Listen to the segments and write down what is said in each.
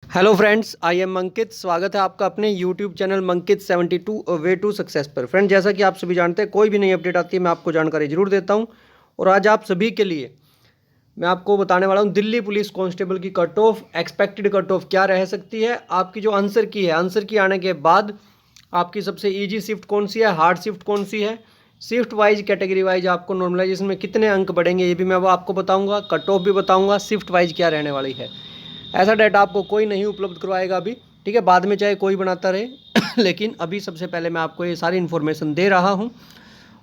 Hello friends, I am Ankit. स्वागत है आपका अपने YouTube channel Mankit 72 way to success पर। फ्रेंड, जैसा कि आप सभी जानते हैं, कोई भी नई अपडेट आती है मैं आपको जानकारी जरूर देता हूं। और आज आप सभी के लिए मैं आपको बताने वाला हूं दिल्ली पुलिस कांस्टेबल की cut off, expected cut off क्या रह सकती है। आपकी जो आंसर की है, आंसर की आने के बाद आपकी सबसे ईजी शिफ्ट कौन सी है, हार्ड शिफ्ट कौन सी है, शिफ्ट वाइज कैटेगरी वाइज आपको नॉर्मलाइजेशन में कितने अंक बढ़ेंगे ये भी मैं आपको बताऊंगा, कट ऑफ भी बताऊंगा, शिफ्ट वाइज क्या रहने वाली है। ऐसा डाटा आपको कोई नहीं उपलब्ध करवाएगा अभी, ठीक है। बाद में चाहे कोई बनाता रहे लेकिन अभी सबसे पहले मैं आपको ये सारी इन्फॉर्मेशन दे रहा हूँ।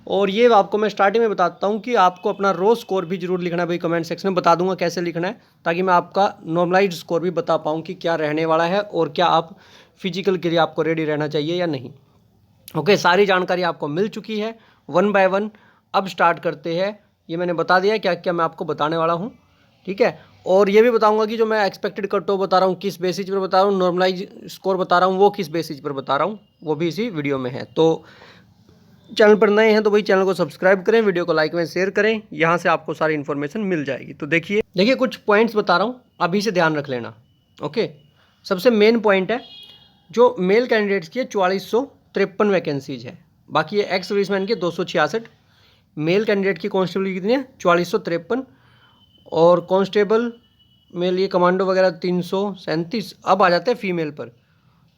और ये आपको मैं स्टार्टिंग में बताता हूँ कि आपको अपना रो स्कोर भी जरूर लिखना है भाई। कमेंट सेक्शन में बता दूंगा कैसे लिखना है, ताकि मैं आपका नॉर्मलाइज स्कोर भी बता पाऊँ कि क्या रहने वाला है और क्या आप फिजिकल के लिए आपको रेडी रहना चाहिए या नहीं। ओके, सारी जानकारी आपको मिल चुकी है वन बाय वन। अब स्टार्ट करते हैं। ये मैंने बता दिया क्या क्या मैं आपको बताने वाला हूँ, ठीक है। और ये भी बताऊंगा कि जो मैं एक्सपेक्टेड कट ऑफ बता रहा हूँ किस बेसिस पर बता रहा हूँ, नॉर्मलाइज स्कोर बता रहा हूँ वो किस बेसिस पर बता रहा हूँ, वो भी इसी वीडियो में है। तो चैनल पर नए हैं तो भाई चैनल को सब्सक्राइब करें, वीडियो को लाइक में शेयर करें, यहाँ से आपको सारी इन्फॉर्मेशन मिल जाएगी। तो देखिए कुछ पॉइंट्स बता रहा हूँ, अभी से ध्यान रख लेना। ओके, सबसे मेन पॉइंट है जो मेल कैंडिडेट्स की 4453 वैकेंसीज है। बाकी ये एक्स सर्विसमैन के 266। मेल कैंडिडेट की कांस्टेबल की कितनी है, 4453। और कांस्टेबल मेल ये कमांडो वगैरह 337। अब आ जाते हैं फीमेल पर,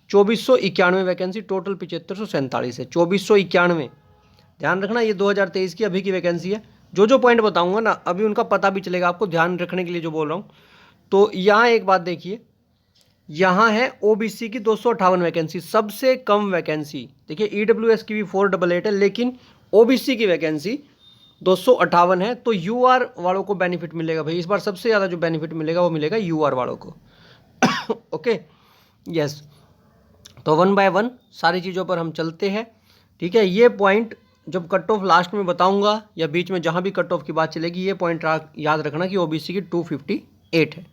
2491 वैकेंसी, टोटल 7547 है। 2491, ध्यान रखना ये 2023 की अभी की वैकेंसी है। जो पॉइंट बताऊंगा ना अभी उनका पता भी चलेगा आपको, ध्यान रखने के लिए जो बोल रहा हूँ। तो यहाँ एक बात देखिए, यहाँ है ओबीसी की 258 वैकेंसी, सबसे कम वैकेंसी। देखिए ईडब्ल्यूएस की भी 488 है, लेकिन ओबीसी की वैकेंसी 258 है। तो यूआर वालों को बेनिफिट मिलेगा भाई, इस बार सबसे ज़्यादा जो बेनिफिट मिलेगा वो मिलेगा यूआर वालों को। Okay, yes. तो वन बाय वन सारी चीज़ों पर हम चलते हैं, ठीक है। ये पॉइंट जब कट ऑफ लास्ट में बताऊंगा या बीच में जहाँ भी कट ऑफ की बात चलेगी, ये पॉइंट याद रखना कि ओबीसी की 258 है।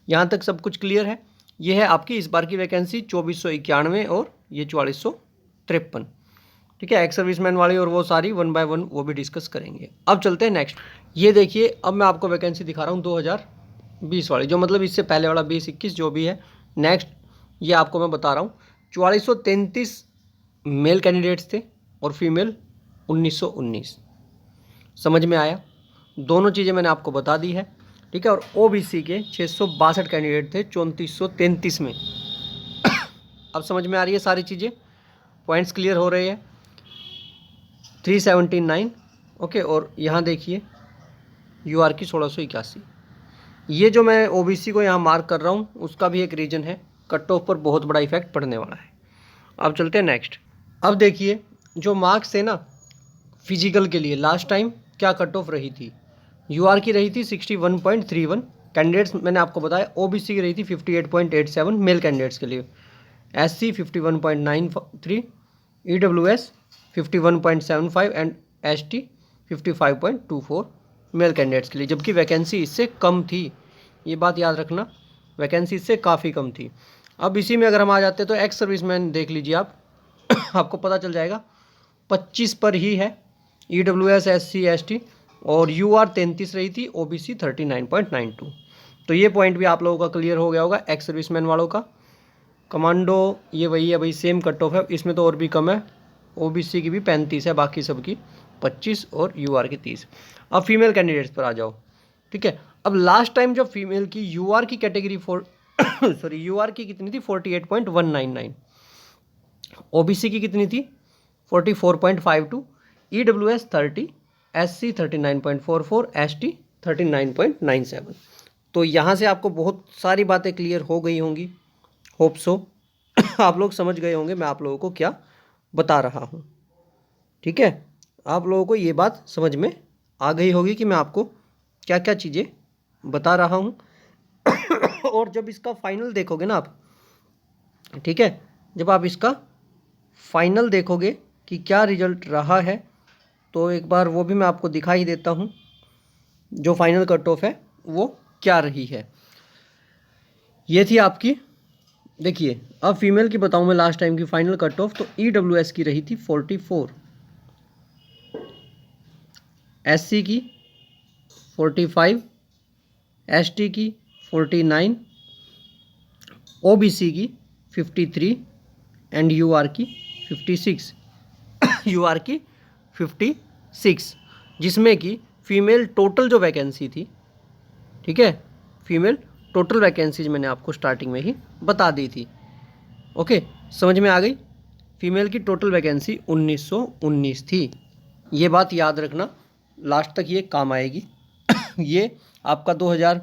यहाँ तक सब कुछ क्लियर है। ये है आपकी इस बार की वैकेंसी 2491 और ये 4453, ठीक है। एक्स सर्विसमैन वाली और वो सारी वन बाय वन वो भी डिस्कस करेंगे। अब चलते हैं नेक्स्ट। ये देखिए, अब मैं आपको वैकेंसी दिखा रहा हूँ 2020 वाली, जो मतलब इससे पहले वाला 2021 जो भी है। नेक्स्ट ये आपको मैं बता रहा हूँ, 4433 मेल कैंडिडेट्स थे और फीमेल 1919। समझ में आया? दोनों चीज़ें मैंने आपको बता दी है, ठीक है। और ओबीसी के 662 कैंडिडेट थे 3433 में। अब समझ में आ रही है सारी चीज़ें, पॉइंट्स क्लियर हो रहे हैं। 379, ओके। और यहाँ देखिए यूआर की 1681। ये जो मैं ओबीसी को यहाँ मार्क कर रहा हूँ उसका भी एक रीज़न है, कट ऑफ पर बहुत बड़ा इफेक्ट पड़ने वाला है। अब चलते हैं नेक्स्ट। अब देखिए जो मार्क्स थे ना फिजिकल के लिए, लास्ट टाइम क्या कट ऑफ रही थी। यूआर की रही थी 61.31 कैंडिडेट्स, मैंने आपको बताया। ओबीसी की रही थी 58.87 मेल कैंडिडेट्स के लिए, SC 51.93, EWS 51.75 and ST 55.24 male candidates के लिए, जबकि वैकेंसी इससे कम थी। ये बात याद रखना, वैकेंसी इससे काफ़ी कम थी। अब इसी में अगर हम आ जाते हैं तो एक्स सर्विसमैन देख लीजिए आप आपको पता चल जाएगा 25 पर ही है ईडब्ल्यूएस, एससी, एसटी। और यूआर 33 रही थी, ओबीसी 39.92। तो ये पॉइंट भी आप लोगों का क्लियर हो गया होगा एक्स सर्विसमैन वालों का। कमांडो ये वही है भाई, सेम कट ऑफ है, इसमें तो और भी कम है। ओबीसी की भी 35 है, बाकी सबकी 25 और यूआर की 30। अब फीमेल कैंडिडेट्स पर आ जाओ, ठीक है। अब लास्ट टाइम जो फीमेल की यूआर की कैटेगरी सॉरी यूआर की कितनी थी, 48.199। ओबीसी की कितनी थी, 44.52, ईडब्ल्यूएस 30, एससी 39.44, एसटी 39.97। तो यहाँ से आपको बहुत सारी बातें क्लियर हो गई होंगी, होप सो। आप लोग समझ गए होंगे मैं आप लोगों को क्या बता रहा हूँ, ठीक है। आप लोगों को ये बात समझ में आ गई होगी कि मैं आपको क्या क्या चीज़ें बता रहा हूँ। और जब इसका फाइनल देखोगे ना आप, ठीक है, जब आप इसका फाइनल देखोगे कि क्या रिजल्ट रहा है, तो एक बार वो भी मैं आपको दिखा ही देता हूँ जो फाइनल कट ऑफ है वो क्या रही है। ये थी आपकी, देखिए अब फीमेल की बताऊँ मैं लास्ट टाइम की फाइनल कट ऑफ, तो ईडब्ल्यूएस की रही थी 44, एससी की 45, एसटी की 49, ओबीसी की 53 एंड यूआर की 56 यूआर की 56, जिसमें कि फीमेल टोटल जो वैकेंसी थी, ठीक है, फीमेल टोटल वैकेंसीज मैंने आपको स्टार्टिंग में ही बता दी थी। ओके, समझ में आ गई। फीमेल की टोटल वैकेंसी 1919 थी। ये बात याद रखना, लास्ट तक ये काम आएगी। ये आपका 2000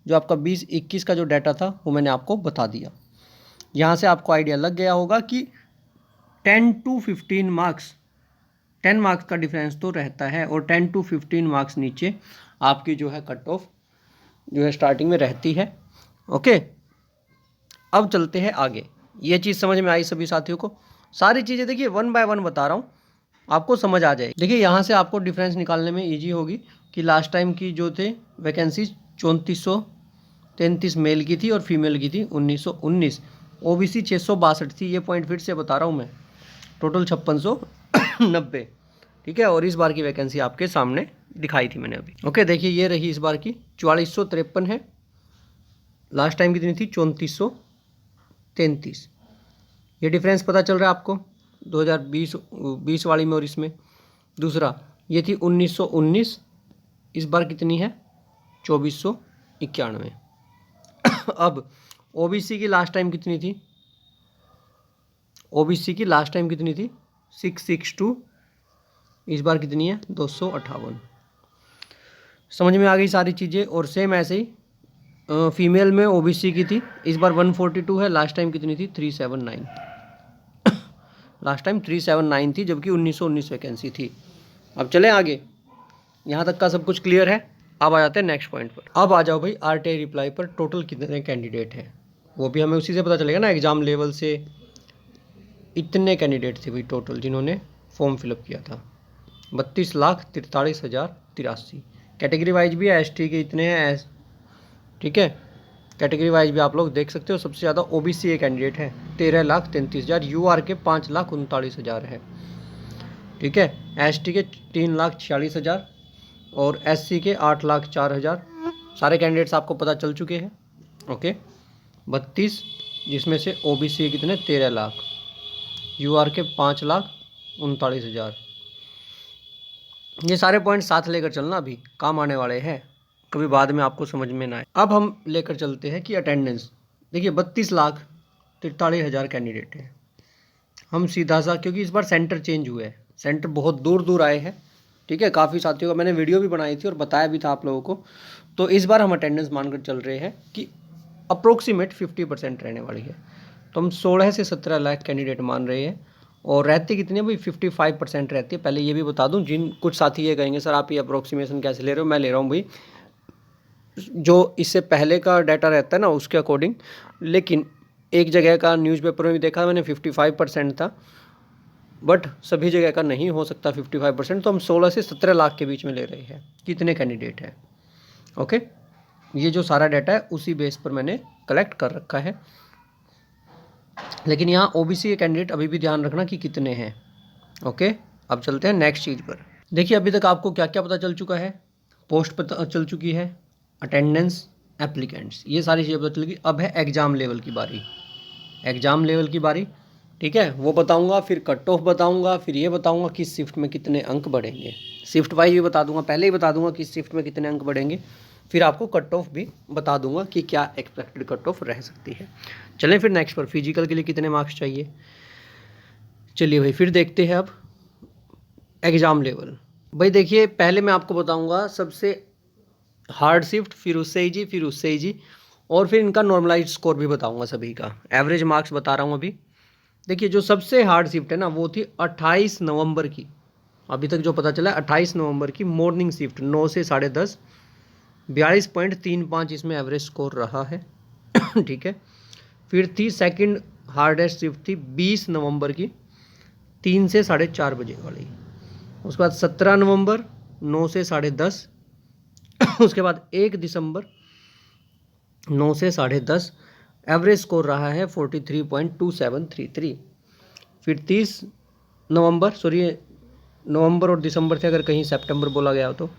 जो आपका 20-21 का जो डाटा था वो मैंने आपको बता दिया। यहाँ से आपको आइडिया लग गया होगा कि 10 to 15 मार्क्स, 10 मार्क्स का डिफरेंस तो रहता है, और 10 to 15 मार्क्स नीचे आपकी जो है कट ऑफ जो है स्टार्टिंग में रहती है। ओके, अब चलते हैं आगे। ये चीज़ समझ में आई सभी साथियों को? सारी चीज़ें देखिए 1 बाय 1 बता रहा हूँ, आपको समझ आ जाएगी। देखिए यहाँ से आपको डिफरेंस निकालने में ईजी होगी कि लास्ट टाइम की जो थे वैकेंसी 3433 मेल की थी और फीमेल की थी 1919। ओबीसी 662 थी, ये पॉइंट फिर से बता रहा हूँ मैं, टोटल 5690, ठीक है। और इस बार की वैकेंसी आपके सामने दिखाई थी मैंने अभी। ओके, देखिए ये रही इस बार की 4453 है, लास्ट टाइम कितनी थी 3433। ये डिफरेंस पता चल रहा है आपको 2020 वाली में और इसमें। दूसरा ये थी 1919, इस बार कितनी है 2491। अब ओबीसी की लास्ट टाइम कितनी थी, ओबीसी की लास्ट टाइम कितनी थी 662, इस बार कितनी है 258। समझ में आ गई सारी चीज़ें। और सेम ऐसे ही फीमेल में ओबीसी की थी, इस बार 142 है, लास्ट टाइम कितनी थी 379। लास्ट टाइम 379 थी, जबकि 1919 वैकेंसी थी। अब चलें आगे, यहाँ तक का सब कुछ क्लियर है। अब आ जाते हैं नेक्स्ट पॉइंट पर। अब आ जाओ भाई आरटीआई रिप्लाई पर टोटल कितने कैंडिडेट हैं, वो भी हमें उसी से पता चलेगा ना, एग्जाम लेवल से इतने कैंडिडेट थे भाई टोटल जिन्होंने फॉर्म फिलअप किया था, 32,43,083। कैटेगरी वाइज भी है, एसटी के इतने हैं, ठीक है, कैटेगरी वाइज भी आप लोग देख सकते हो। सबसे ज़्यादा ओबीसी के कैंडिडेट हैं 13,33,000, यूआर के 5,39,000 है, ठीक है, एसटी के 3,46,000 और एससी के 8,04,000। सारे कैंडिडेट्स आपको पता चल चुके हैं। ओके, 32, जिसमें से ओबीसी के कितने 13 लाख, यूआर के 5,39,000। ये सारे पॉइंट साथ लेकर चलना, अभी काम आने वाले हैं, कभी बाद में आपको समझ में ना आए। अब हम लेकर चलते हैं कि अटेंडेंस। देखिए 32,43,000 कैंडिडेट हैं। हम सीधा सा, क्योंकि इस बार सेंटर चेंज हुए हैं, सेंटर बहुत दूर दूर आए हैं, ठीक है। काफ़ी साथियों का मैंने वीडियो भी बनाई थी और बताया भी था आप लोगों को। तो इस बार हम अटेंडेंस मानकर चल रहे हैं कि अप्रोक्सीमेट 50% रहने वाली है। तो हम 16 से 17 लाख कैंडिडेट मान रहे हैं। और रहती कितनी है भाई 55% रहती है। पहले ये भी बता दूं, जिन कुछ साथी ये कहेंगे सर आप ये अप्रोक्सीमेशन कैसे ले रहे हो, मैं ले रहा हूँ भाई जो इससे पहले का डाटा रहता है ना उसके अकॉर्डिंग। लेकिन एक जगह का न्यूज़पेपर में भी देखा मैंने 55% था, बट सभी जगह का नहीं हो सकता 55%। तो हम 16 से 17 लाख के बीच में ले रहे हैं कितने कैंडिडेट हैं। ओके, ये जो सारा डाटा है उसी बेस पर मैंने कलेक्ट कर रखा है। लेकिन यहाँ ओबीसी के कैंडिडेट अभी भी ध्यान रखना कि कितने हैं। ओके, अब चलते हैं नेक्स्ट चीज़ पर। देखिए अभी तक आपको क्या क्या पता चल चुका है, पोस्ट पता चल चुकी है, अटेंडेंस, एप्लीकेंट्स, ये सारी चीज़ें पता चल गई। अब है एग्ज़ाम लेवल की बारी, एग्ज़ाम लेवल की बारी, ठीक है। वो बताऊंगा, फिर कट ऑफ बताऊंगा, फिर ये बताऊंगा कि शिफ्ट में कितने अंक बढ़ेंगे, शिफ्ट वाइज भी बता दूंगा, पहले ही बता दूंगा कि शिफ्ट में कितने अंक बढ़ेंगे, फिर आपको कट ऑफ भी बता दूंगा कि क्या एक्सपेक्टेड कट ऑफ रह सकती है। चलें फिर नेक्स्ट पर, फिजिकल के लिए कितने मार्क्स चाहिए। चलिए भाई फिर देखते हैं अब एग्ज़ाम लेवल। भाई देखिए पहले मैं आपको बताऊंगा सबसे हार्ड शिफ्ट, फिर उससे इजी, फिर उससे इजी, और फिर इनका नॉर्मलाइज स्कोर भी बताऊंगा, सभी का एवरेज मार्क्स बता रहा हूँ अभी। देखिए जो सबसे हार्ड शिफ्ट है ना वो थी 28 नवंबर की, अभी तक जो पता चला 28 नवंबर की मॉर्निंग शिफ्ट 9 से 10:30, 42.35 इसमें एवरेज स्कोर रहा है। ठीक है, फिर थी सेकंड हार्डेस्ट शिफ्ट थी 20 नवंबर की 3 से 4:30 बजे वाली। उसके बाद 17 नवंबर 9 से 10:30। उसके बाद 1 दिसंबर 9 से 10:30, एवरेज स्कोर रहा है 43.2733। फिर 30 नवंबर, सॉरी नवंबर और दिसंबर से अगर कहीं सितंबर बोला गया हो तो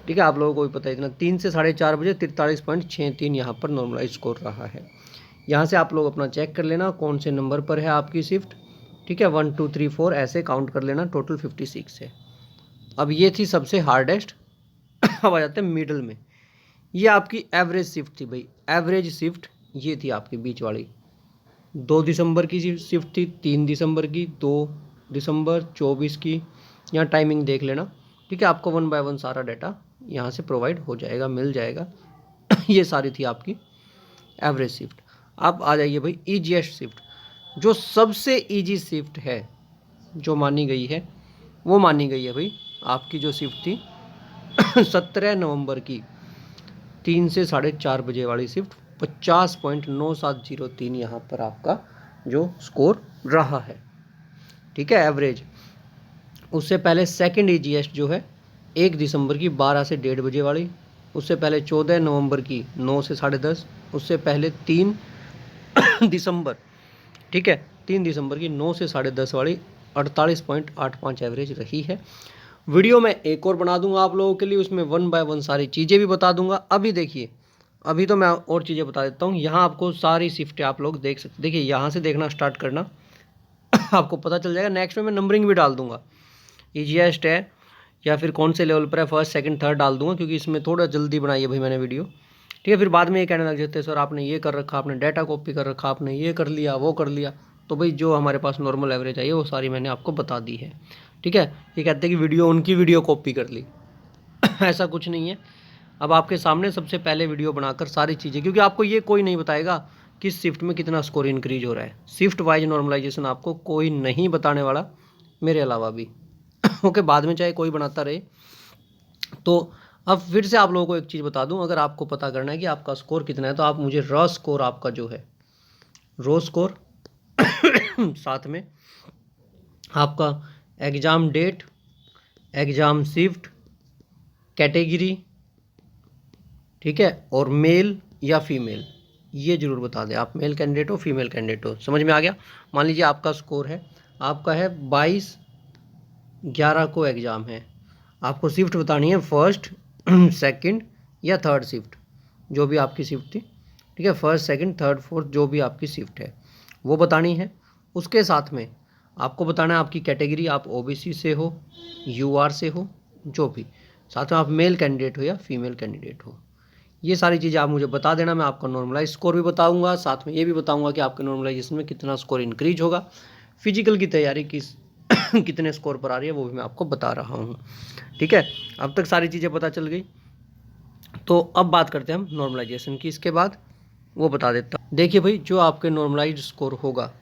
ठीक है, आप लोगों को भी पता है इतना, 3 से 4:30 बजे 43.63 यहाँ पर नॉर्मलाइज स्कोर रहा है। यहाँ से आप लोग अपना चेक कर लेना कौन से नंबर पर है आपकी शिफ्ट, ठीक है। 1 2 3 4 ऐसे काउंट कर लेना, टोटल 56 है। अब ये थी सबसे हार्डेस्ट। अब आ जाते हैं मिडल में। ये आपकी एवरेज शिफ्ट थी भाई, एवरेज शिफ्ट ये थी आपकी बीच वाली। 2 दिसंबर की शिफ्ट थी, 3 दिसंबर की, 2 दिसंबर 24 की। यहाँ टाइमिंग देख लेना, ठीक है। आपको 1 बाय 1 सारा डाटा यहाँ से प्रोवाइड हो जाएगा, मिल जाएगा। ये सारी थी आपकी एवरेज शिफ्ट। अब आ जाइए भाई ईजीएस्ट शिफ्ट। जो सबसे ईजी शिफ्ट है जो मानी गई है, वो मानी गई है भाई आपकी जो शिफ्ट थी 17 नवंबर की 3 से 4:30 बजे वाली शिफ्ट। 50.9703 यहाँ पर आपका जो स्कोर रहा है, ठीक है, एवरेज। उससे पहले सेकंड ईजीएस्ट जो है 1 दिसंबर की 12 से 1:30 बजे वाली। उससे पहले 14 नवंबर की 9 से 10:30। उससे पहले 3 दिसंबर, ठीक है, 3 दिसंबर की 9 से 10:30 वाली 48.85 एवरेज रही है। वीडियो में एक और बना दूंगा आप लोगों के लिए, उसमें 1 बाय 1 सारी चीज़ें भी बता दूंगा। अभी देखिए, अभी तो मैं और चीज़ें बता देता हूँ। यहाँ आपको सारी शिफ्टें आप लोग देख सकते, देखिए यहाँ से देखना स्टार्ट करना आपको पता चल जाएगा। नेक्स्ट में मैं नंबरिंग भी डाल दूंगा, ईजीएस्ट है या फिर कौन से लेवल पर है, फर्स्ट सेकंड थर्ड डाल दूंगा, क्योंकि इसमें थोड़ा जल्दी बनाई है भाई मैंने वीडियो, ठीक है। फिर बाद में ये कहने लग जाते हैं सर आपने ये कर रखा, आपने डाटा कॉपी कर रखा, आपने ये कर लिया वो कर लिया। तो भाई जो हमारे पास नॉर्मल एवरेज आई है वो सारी मैंने आपको बता दी है, ठीक है। ये कहते हैं कि वीडियो उनकी वीडियो कॉपी कर ली ऐसा कुछ नहीं है। अब आपके सामने सबसे पहले वीडियो बनाकर सारी चीज़ें, क्योंकि आपको ये कोई नहीं बताएगा किस शिफ्ट में कितना स्कोर इंक्रीज हो रहा है। शिफ्ट वाइज नॉर्मलाइजेशन आपको कोई नहीं बताने वाला मेरे अलावा भी ओके, बाद में चाहे कोई बनाता रहे। तो अब फिर से आप लोगों को एक चीज़ बता दूं, अगर आपको पता करना है कि आपका स्कोर कितना है तो आप मुझे रॉ स्कोर आपका जो है, रो स्कोर साथ में आपका exam date, exam shift, category, ठीक है, और मेल या फीमेल, ये जरूर बता दें आप मेल कैंडिडेट हो फीमेल कैंडिडेट हो। समझ में आ गया। मान लीजिए आपका स्कोर है, आपका है 22/11 को एग्ज़ाम है, आपको शिफ्ट बतानी है फर्स्ट सेकंड या थर्ड शिफ्ट, जो भी आपकी शिफ्ट थी, ठीक है, फर्स्ट सेकंड थर्ड फोर्थ जो भी आपकी शिफ्ट है वो बतानी है। उसके साथ में आपको बताना है आपकी कैटेगरी, आप ओबीसी से हो, यूआर से हो, जो भी, साथ में आप मेल कैंडिडेट हो या फीमेल कैंडिडेट हो। ये सारी चीज़ें आप मुझे बता देना, मैं आपका नॉर्मलाइज स्कोर भी बताऊंगा, साथ में ये भी बताऊंगा कि आपके नॉर्मलाइजेशन में कितना स्कोर इंक्रीज होगा। फिजिकल की तैयारी किस कितने स्कोर पर आ रही है वो भी मैं आपको बता रहा हूँ, ठीक है। अब तक सारी चीज़ें पता चल गई। तो अब बात करते हैं हम नॉर्मलाइजेशन की, इसके बाद वो बता देता हूँ। देखिए भाई, जो आपके नॉर्मलाइज स्कोर होगा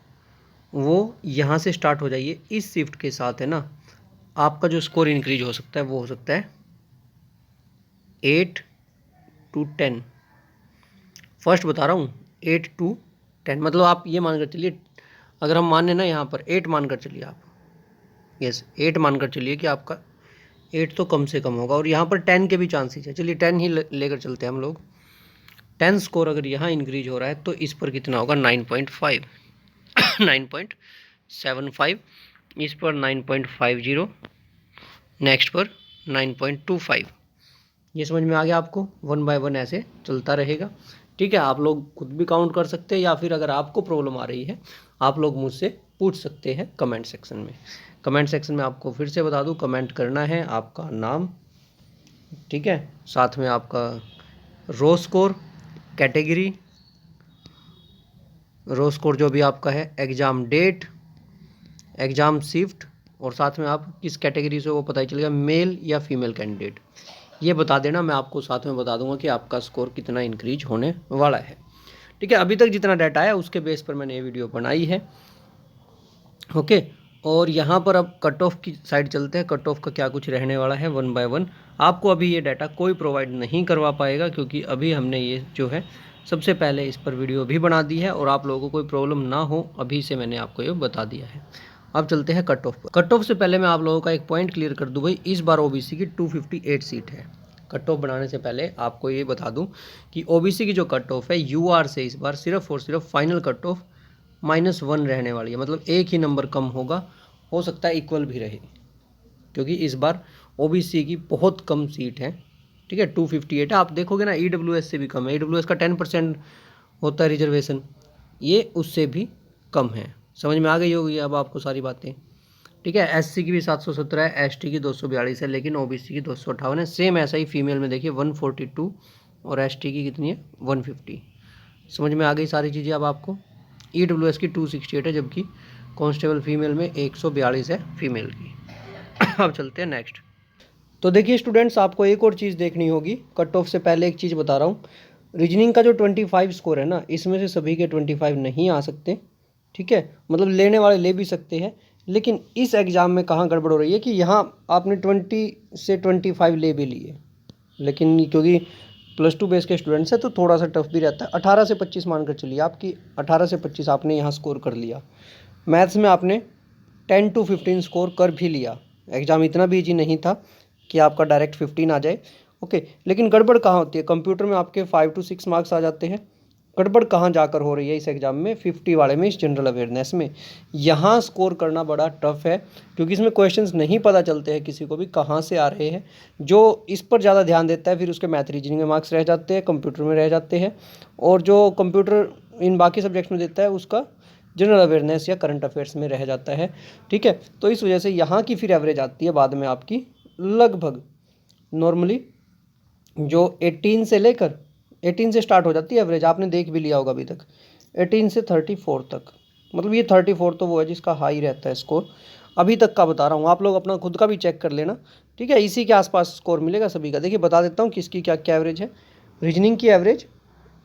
वो यहाँ से स्टार्ट हो जाइए। इस शिफ्ट के साथ है ना, आपका जो स्कोर इंक्रीज हो सकता है वो हो सकता है 8 to 10। फर्स्ट बता रहा हूँ 8 to 10, मतलब आप ये मानकर चलिए, अगर हम माने ना यहाँ पर 8 मानकर चलिए आप, यस 8 मानकर चलिए कि आपका 8 तो कम से कम होगा, और यहाँ पर 10 के भी चांसेस है। चलिए 10 ही लेकर चलते हैं हम लोग। 10 स्कोर अगर यहाँ इंक्रीज हो रहा है तो इस पर कितना होगा 9.5 9.75, इस पर 9.50, नेक्स्ट पर 9.25। ये समझ में आ गया आपको। 1 बाय 1 ऐसे चलता रहेगा, ठीक है। आप लोग खुद भी काउंट कर सकते हैं, या फिर अगर आपको प्रॉब्लम आ रही है आप लोग मुझसे पूछ सकते हैं कमेंट सेक्शन में। कमेंट सेक्शन में आपको फिर से बता दूं, कमेंट करना है आपका नाम, ठीक है, साथ में आपका रो स्कोर, कैटेगरी, रो स्कोर जो भी आपका है, एग्ज़ाम डेट, एग्ज़ाम शिफ्ट, और साथ में आप किस कैटेगरी से वो पता ही चलेगा, मेल या फीमेल कैंडिडेट, ये बता देना। मैं आपको साथ में बता दूंगा कि आपका स्कोर कितना इंक्रीज होने वाला है, ठीक है। अभी तक जितना डाटा है उसके बेस पर मैंने ये वीडियो बनाई है, ओके। और यहाँ पर अब कट ऑफ की साइड चलते हैं। कट ऑफ का क्या कुछ रहने वाला है 1 बाय 1 आपको अभी ये डाटा कोई प्रोवाइड नहीं करवा पाएगा, क्योंकि अभी हमने ये जो है सबसे पहले इस पर वीडियो भी बना दी है, और आप लोगों को कोई प्रॉब्लम ना हो अभी से मैंने आपको ये बता दिया है। अब चलते हैं कट ऑफ पर। कट ऑफ से पहले मैं आप लोगों का एक पॉइंट क्लियर कर दूं भाई, इस बार ओबीसी की 258 सीट है। कट ऑफ बनाने से पहले आपको ये बता दूं कि ओबीसी की जो कट ऑफ है यूआर से इस बार सिर्फ और सिर्फ फाइनल कट ऑफ -1 रहने वाली है, मतलब एक ही नंबर कम होगा, हो सकता है इक्वल भी रहे, क्योंकि इस बार ओबीसी की बहुत कम सीट है, ठीक है। 258 है। आप देखोगे ना ईडब्ल्यूएस से भी कम है, ईडब्ल्यूएस का 10% होता है रिजर्वेशन, ये उससे भी कम है। समझ में आ गई होगी अब आपको सारी बातें, ठीक है। एससी की भी 717 है, एसटी की 242 है, लेकिन ओबीसी की 258 है। सेम ऐसा ही फीमेल में देखिए 142 और एसटी की कितनी है 150। समझ में आ गई सारी चीज़ें अब आपको। ईडब्ल्यूएस की 268 है, जबकि कांस्टेबल फीमेल में 142 है फीमेल की। अब चलते हैं नेक्स्ट। तो देखिए स्टूडेंट्स, आपको एक और चीज़ देखनी होगी। कट ऑफ से पहले एक चीज़ बता रहा हूँ, रीजनिंग का जो 25 स्कोर है ना, इसमें से सभी के 25 नहीं आ सकते, ठीक है। मतलब लेने वाले ले भी सकते हैं, लेकिन इस एग्ज़ाम में कहाँ गड़बड़ हो रही है कि यहाँ आपने 20 से 25 ले भी लिए, लेकिन क्योंकि +2 बेस के स्टूडेंट्स हैं तो थोड़ा सा टफ भी रहता है। 18 से 25 मानकर चलिए, आपकी 18 से 25 आपने यहाँ स्कोर कर लिया। मैथ्स में आपने 10 to 15 स्कोर कर भी लिया। एग्ज़ाम इतना भी ईजी नहीं था कि आपका डायरेक्ट 15 आ जाए, ओके। लेकिन गड़बड़ कहाँ होती है, कंप्यूटर में आपके 5 to 6 मार्क्स आ जाते हैं। गड़बड़ कहाँ जाकर हो रही है इस एग्ज़ाम में, 50 वाले में, इस जनरल अवेयरनेस में। यहाँ स्कोर करना बड़ा टफ है, क्योंकि इसमें क्वेश्चंस नहीं पता चलते हैं किसी को भी कहाँ से आ रहे हैं। जो इस पर ज़्यादा ध्यान देता है फिर उसके मैथ रीजनिंग में मार्क्स रह जाते हैं, कंप्यूटर में रह जाते हैं, और जो कंप्यूटर इन बाकी सब्जेक्ट्स में देता है उसका जनरल अवेयरनेस या करंट अफेयर्स में रह जाता है, ठीक है। तो इस वजह से यहाँ की फिर एवरेज आती है बाद में आपकी लगभग नॉर्मली जो 18 से लेकर 18 से स्टार्ट हो जाती है एवरेज, आपने देख भी लिया होगा अभी तक, 18 से 34 तक। मतलब ये 34 तो वो है जिसका हाई रहता है स्कोर। अभी तक का बता रहा हूँ, आप लोग अपना खुद का भी चेक कर लेना, ठीक है। इसी के आसपास स्कोर मिलेगा सभी का। देखिए बता देता हूँ किसकी क्या क्या एवरेज है। रीजनिंग की एवरेज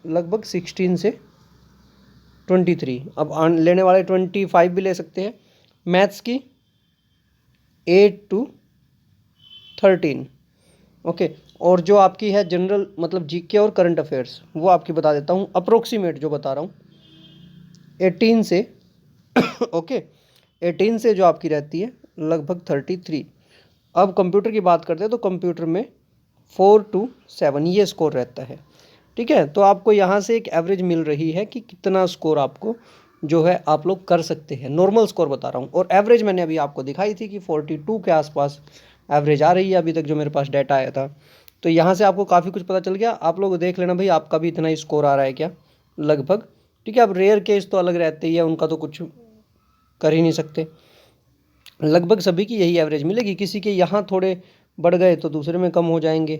लगभग 16 से 23, अब लेने वाले 25 भी ले सकते हैं। मैथ्स की 8 to 13, ओके। और जो आपकी है जनरल मतलब जीके और करंट अफेयर्स, वो आपकी बता देता हूँ अप्रोक्सीमेट जो बता रहा हूँ, 18 से ओके 18 से जो आपकी रहती है लगभग 33। अब कंप्यूटर की बात करते हैं तो कंप्यूटर में 4 to 7 ये स्कोर रहता है, ठीक है। तो आपको यहाँ से एक एवरेज मिल रही है कि कितना स्कोर आपको जो है आप लोग कर सकते हैं। नॉर्मल स्कोर बता रहा हूँ, और एवरेज मैंने अभी आपको दिखाई थी कि 42 के आसपास एवरेज आ रही है अभी तक जो मेरे पास डाटा आया था। तो यहाँ से आपको काफ़ी कुछ पता चल गया। आप लोग देख लेना भाई आपका भी इतना ही स्कोर आ रहा है क्या लगभग, ठीक है। अब रेयर केस तो अलग रहते ही है, उनका तो कुछ कर ही नहीं सकते। लगभग सभी की यही एवरेज मिलेगी, किसी के यहाँ थोड़े बढ़ गए तो दूसरे में कम हो जाएंगे,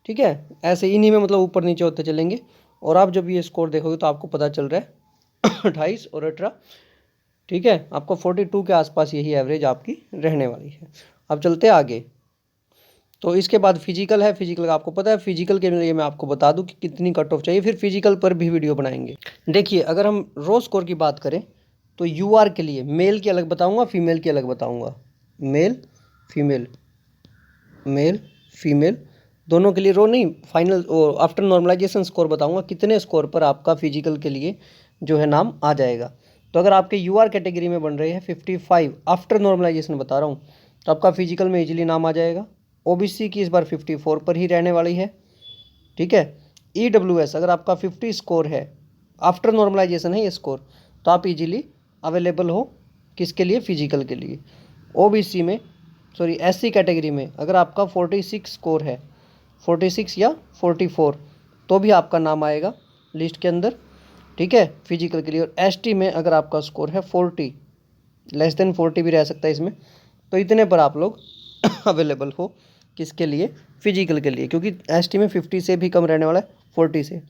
ठीक है। ऐसे इन्हीं में मतलब ऊपर नीचे होते चलेंगे। और आप जब ये स्कोर देखोगे तो आपको पता चल रहा है 28 और 18, ठीक है। आपको 42 के आसपास यही एवरेज आपकी रहने वाली है। अब चलते हैं आगे। तो इसके बाद फिजिकल है। फिजिकल का आपको पता है, फिजिकल के लिए मैं आपको बता दूं कि कितनी कट ऑफ चाहिए, फिर फिजिकल पर भी वीडियो बनाएंगे। देखिए अगर हम रो स्कोर की बात करें तो यूआर के लिए मेल की अलग बताऊंगा, फीमेल की अलग बताऊंगा। मेल फीमेल, मेल फीमेल दोनों के लिए रो नहीं, फाइनल आफ्टर नॉर्मलाइजेशन स्कोर बताऊंगा कितने स्कोर पर आपका फिजिकल के लिए जो है नाम आ जाएगा। तो अगर आपके यूआर कैटेगरी में बन रहे हैं 55 आफ्टर नॉर्मलाइजेशन बता रहा हूँ, तो आपका फिजिकल में इजीली नाम आ जाएगा। ओबीसी की इस बार 54 पर ही रहने वाली है, ठीक है। ईडब्ल्यूएस अगर आपका 50 स्कोर है, आफ्टर नॉर्मलाइजेशन है ये स्कोर, तो आप इजीली अवेलेबल हो किसके लिए, फिजिकल के लिए। ओबीसी में सॉरी एससी कैटेगरी में अगर आपका 46 स्कोर है, 46 या 44, तो भी आपका नाम आएगा लिस्ट के अंदर, ठीक है, फिजिकल के लिए। और एसटी में अगर आपका स्कोर है 40, लेस देन 40 भी रह सकता है इसमें, तो इतने पर आप लोग अवेलेबल हो किसके लिए, फिजिकल के लिए, क्योंकि एसटी में 50 से भी कम रहने वाला है, 40 से।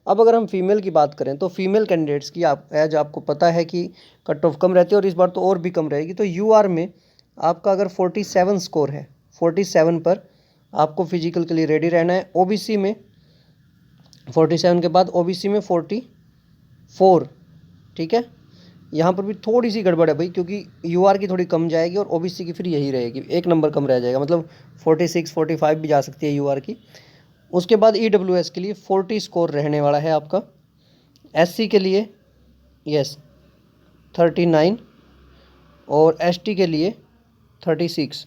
अब अगर हम फीमेल की बात करें तो फीमेल कैंडिडेट्स की आप एज आपको पता है कि कट ऑफ कम रहती है, और इस बार तो और भी कम रहेगी। तो यूआर में आपका अगर 47 स्कोर है, 47 पर आपको फिजिकल के लिए रेडी रहना है। ओबीसी में 47 के बाद ओबीसी में 44, ठीक है। यहाँ पर भी थोड़ी सी गड़बड़ है भाई, क्योंकि यूआर की थोड़ी कम जाएगी और ओबीसी की फिर यही रहेगी, एक नंबर कम रह जाएगा, मतलब 46 45 भी जा सकती है यूआर की। उसके बाद ईडब्ल्यूएस के लिए 40 स्कोर रहने वाला है आपका। एससी के लिए यस 39 और एसटी के लिए 36।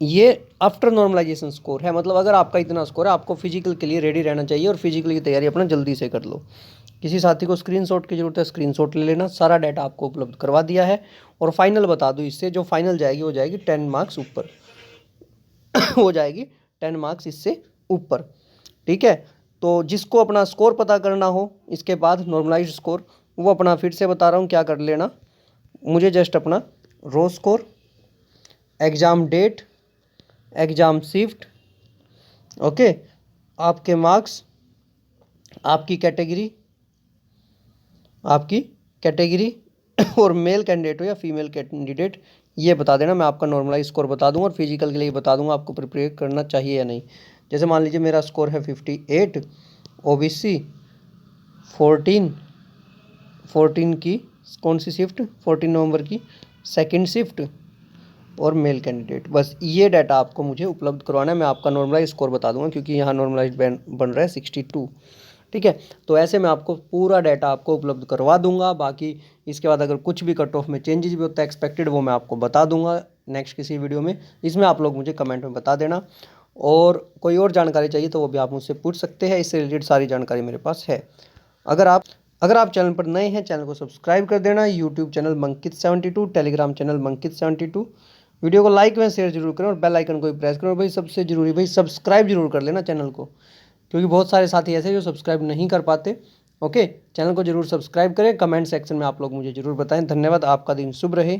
ये आफ्टर नॉर्मलाइजेशन स्कोर है, मतलब अगर आपका इतना स्कोर है आपको फिजिकल के लिए रेडी रहना चाहिए, और फिजिकल की तैयारी अपना जल्दी से कर लो। किसी साथी को स्क्रीनशॉट की जरूरत है, स्क्रीनशॉट ले लेना, सारा डाटा आपको उपलब्ध करवा दिया है। और फाइनल बता दूं, इससे जो फाइनल जाएगी वो जाएगी 10 मार्क्स ऊपर हो जाएगी 10 मार्क्स इससे ऊपर, ठीक है। तो जिसको अपना स्कोर पता करना हो इसके बाद नॉर्मलाइज्ड स्कोर, वो अपना फिर से बता रहा हूँ क्या कर लेना, मुझे जस्ट अपना raw score, exam date, exam shift, okay, आपके मार्क्स, आपकी कैटेगरी और मेल कैंडिडेट हो या फीमेल कैंडिडेट, ये बता देना। मैं आपका नॉर्मलाइज स्कोर बता दूंगा और फिजिकल के लिए बता दूंगा आपको प्रिपेयर करना चाहिए या नहीं। जैसे मान लीजिए मेरा स्कोर है 58, ओबीसी 14 की कौन सी शिफ्ट, 14 नवंबर की सेकंड शिफ्ट और मेल कैंडिडेट, बस ये डाटा आपको मुझे उपलब्ध करवाना है। मैं आपका नॉर्मलाइज स्कोर बता दूंगा क्योंकि यहाँ नॉर्मलाइज बन रहा है 62, ठीक है। तो ऐसे मैं आपको पूरा डाटा आपको उपलब्ध करवा दूंगा। बाकी इसके बाद अगर कुछ भी कट ऑफ में चेंजेस भी होता है एक्सपेक्टेड, वो मैं आपको बता दूंगा नेक्स्ट किसी वीडियो में। इसमें आप लोग मुझे कमेंट में बता देना, और कोई और जानकारी चाहिए तो वो भी आप मुझसे पूछ सकते हैं। इससे रिलेटेड सारी जानकारी मेरे पास है। अगर आप चैनल पर नए हैं, चैनल को सब्सक्राइब कर देना। यूट्यूब चैनल मंकित72, टेलीग्राम चैनल मंकित72। वीडियो को लाइक व शेयर जरूर करें और बेल आइकन को भी प्रेस करें। और भाई सबसे जरूरी भाई सब्सक्राइब जरूर कर लेना चैनल को, क्योंकि बहुत सारे साथी ऐसे जो सब्सक्राइब नहीं कर पाते। ओके, चैनल को जरूर सब्सक्राइब करें। कमेंट सेक्शन में आप लोग मुझे जरूर बताएं। धन्यवाद, आपका दिन शुभ रहे।